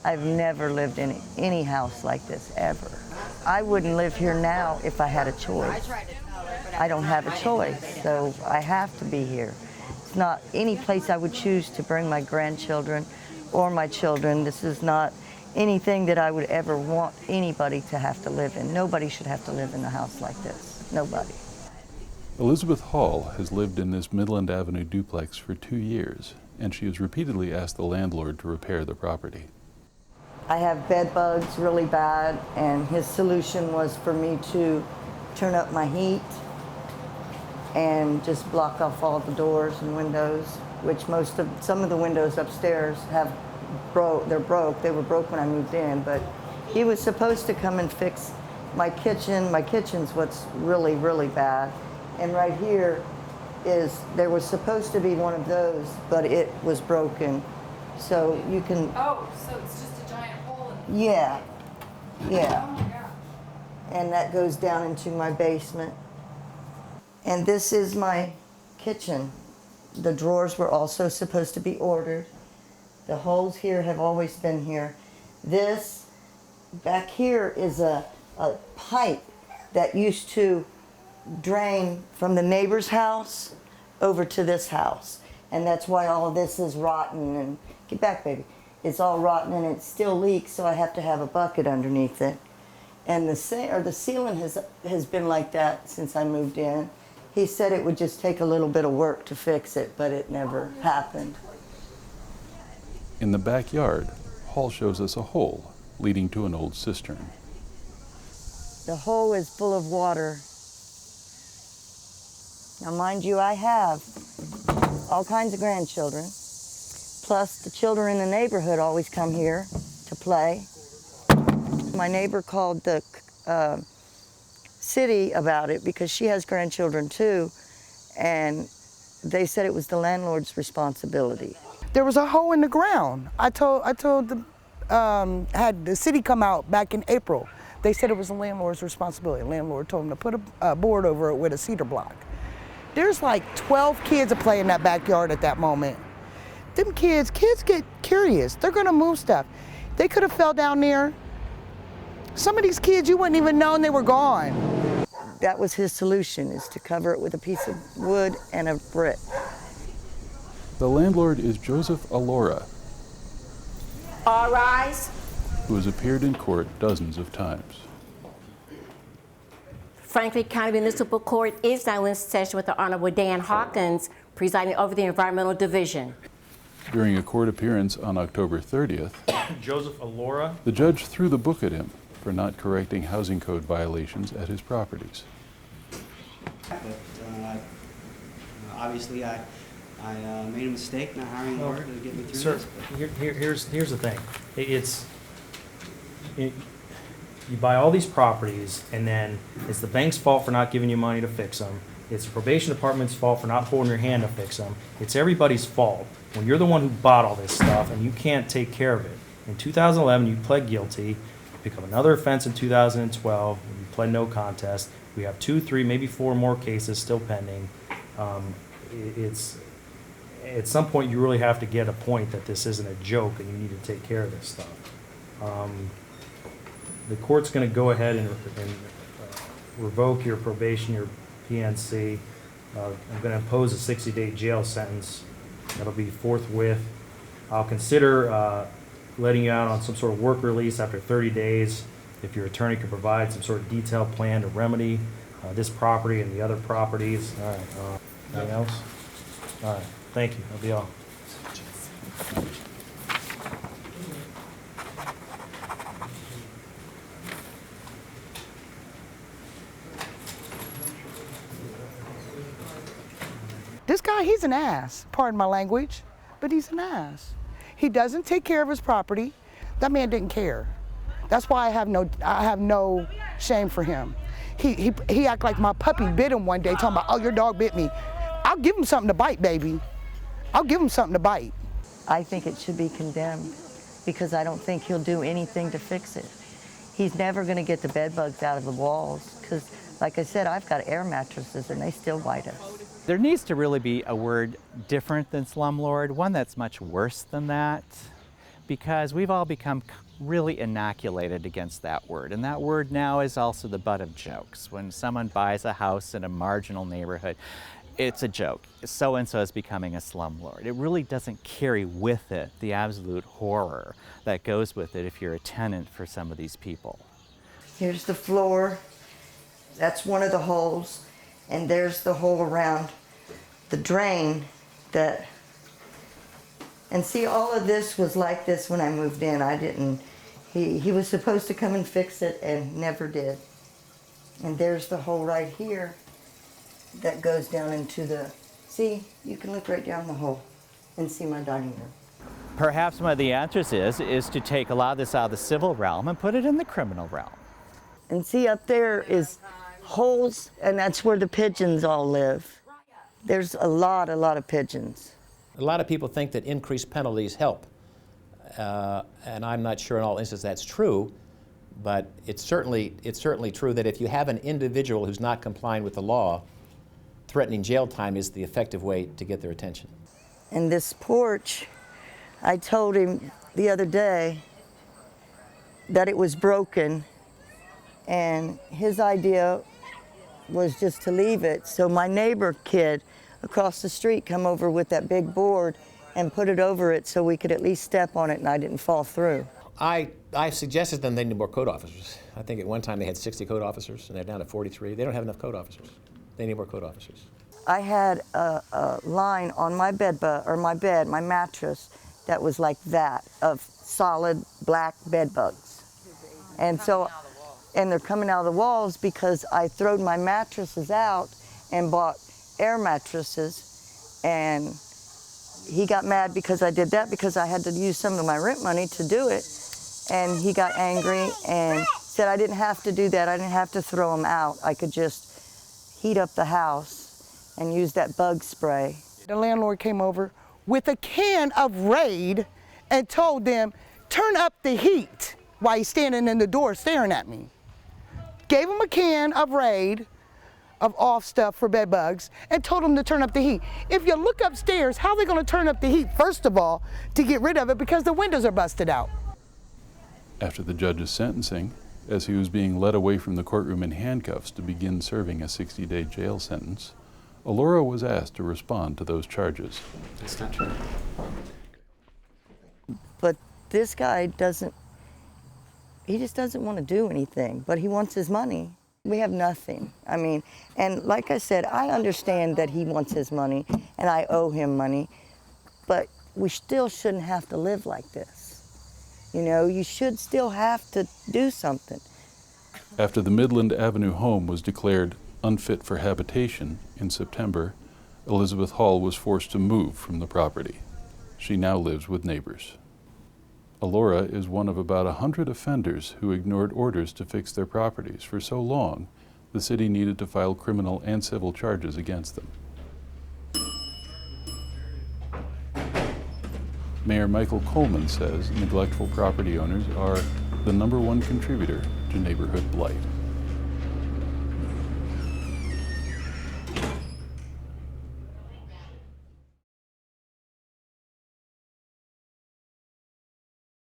I've never lived in any house like this, ever. I wouldn't live here now if I had a choice. I don't have a choice, so I have to be here. It's not any place I would choose to bring my grandchildren or my children. This is not anything that I would ever want anybody to have to live in. Nobody should have to live in a house like this. Nobody. Elizabeth Hall has lived in this Midland Avenue duplex for 2 years, and she has repeatedly asked the landlord to repair the property. I have bed bugs really bad, and his solution was for me to turn up my heat and just block off all the doors and windows, which some of the windows upstairs they're broke. They were broke when I moved in, but he was supposed to come and fix my kitchen. My kitchen's what's really, really bad. And right here there was supposed to be one of those, but it was broken. So you can... Oh, so it's just a giant hole in the... Yeah, yeah. Oh my God. And that goes down into my basement. And this is my kitchen. The drawers were also supposed to be ordered. The holes here have always been here. This back here is a pipe that used to drain from the neighbor's house over to this house. And that's why all of this is rotten and, get back baby, it's all rotten and it still leaks, so I have to have a bucket underneath it. And the ceiling has been like that since I moved in. He said it would just take a little bit of work to fix it, but it never happened. In the backyard, Hall shows us a hole leading to an old cistern. The hole is full of water. Now, mind you, I have all kinds of grandchildren, plus the children in the neighborhood always come here to play. My neighbor called the city about it because she has grandchildren too, and they said it was the landlord's responsibility. There was a hole in the ground. I told had the city come out back in April. They said it was the landlord's responsibility. The landlord told them to put a board over it with a cedar block. There's like 12 kids that play in that backyard at that moment. Them kids get curious. They're gonna move stuff. They could have fell down there. Some of these kids, you wouldn't even know they were gone. That was his solution, is to cover it with a piece of wood and a brick. The landlord is Joseph Allora, All rise. who has appeared in court dozens of times. Franklin County Municipal Court is now in session with the Honorable Dan Hawkins, presiding over the Environmental Division. During a court appearance on October 30th, Joseph Allora. the judge threw the book at him for not correcting housing code violations at his properties. But obviously, I made a mistake not hiring her to get me through Sir, this. here's the thing. You buy all these properties, and then it's the bank's fault for not giving you money to fix them. It's the probation department's fault for not holding your hand to fix them. It's everybody's fault when you're the one who bought all this stuff and you can't take care of it. In 2011, you pled guilty. Pick up another offense in 2012. You pled no contest. We have 2, 3, maybe 4 more cases still pending. It's at some point you really have to get a point that this isn't a joke and you need to take care of this stuff. The court's going to go ahead and revoke your probation, your PNC. I'm going to impose a 60-day jail sentence. That'll be forthwith. I'll consider letting you out on some sort of work release after 30 days if your attorney can provide some sort of detailed plan to remedy this property and the other properties. All right. Anything else? All right. Thank you. That'll be all. This guy, he's an ass, pardon my language, but he's an ass. He doesn't take care of his property. That man didn't care. That's why I have no shame for him. He act like my puppy bit him one day, talking about, oh, your dog bit me. I'll give him something to bite, baby. I'll give him something to bite. I think it should be condemned because I don't think he'll do anything to fix it. He's never going to get the bed bugs out of the walls because, like I said, I've got air mattresses and they still bite us. There needs to really be a word different than slumlord, one that's much worse than that. because we've all become really inoculated against that word. And that word now is also the butt of jokes. When someone buys a house in a marginal neighborhood, it's a joke. So-and-so is becoming a slumlord. It really doesn't carry with it the absolute horror that goes with it if you're a tenant for some of these people. Here's the floor. That's one of the holes. And there's the hole around the drain that, and see, all of this was like this when I moved in. I didn't, he was supposed to come and fix it and never did. And there's the hole right here that goes down into the, see, you can look right down the hole and see my dining room. Perhaps one of the answers is to take a lot of this out of the civil realm and put it in the criminal realm. And see, up there is holes, and that's where the pigeons all live. There's a lot of pigeons. A lot of people think that increased penalties help, and I'm not sure in all instances that's true, but it's certainly true that if you have an individual who's not complying with the law, threatening jail time is the effective way to get their attention. And this porch, I told him the other day that it was broken, and his idea was just to leave it. So my neighbor kid across the street come over with that big board and put it over it so we could at least step on it and I didn't fall through. I suggested to them they need more code officers. I think at one time they had 60 code officers and they're down to 43. They don't have enough code officers. They need more code officers. I had a line on my my mattress, that was like that, of solid black bed bugs. And so, and they're coming out of the walls because I throwed my mattresses out and bought air mattresses, and he got mad because I did that because I had to use some of my rent money to do it, and he got angry and said I didn't have to do that, I didn't have to throw them out, I could just heat up the house and use that bug spray. The landlord came over with a can of Raid and told them, turn up the heat, while he's standing in the door staring at me. Gave him a can of Raid, of off stuff for bed bugs, and told him to turn up the heat. If you look upstairs, how are they gonna turn up the heat? First of all, to get rid of it because the windows are busted out. After the judge's sentencing, as he was being led away from the courtroom in handcuffs to begin serving a 60-day jail sentence, Alora was asked to respond to those charges. That's not true. But this guy he just doesn't want to do anything, but he wants his money. We have nothing. I mean, and like I said, I understand that he wants his money and I owe him money, but we still shouldn't have to live like this. You know, you should still have to do something. After the Midland Avenue home was declared unfit for habitation in September, Elizabeth Hall was forced to move from the property. She now lives with neighbors. Alora is one of about 100 offenders who ignored orders to fix their properties for so long, the city needed to file criminal and civil charges against them. Mayor Michael Coleman says neglectful property owners are the #1 contributor to neighborhood blight.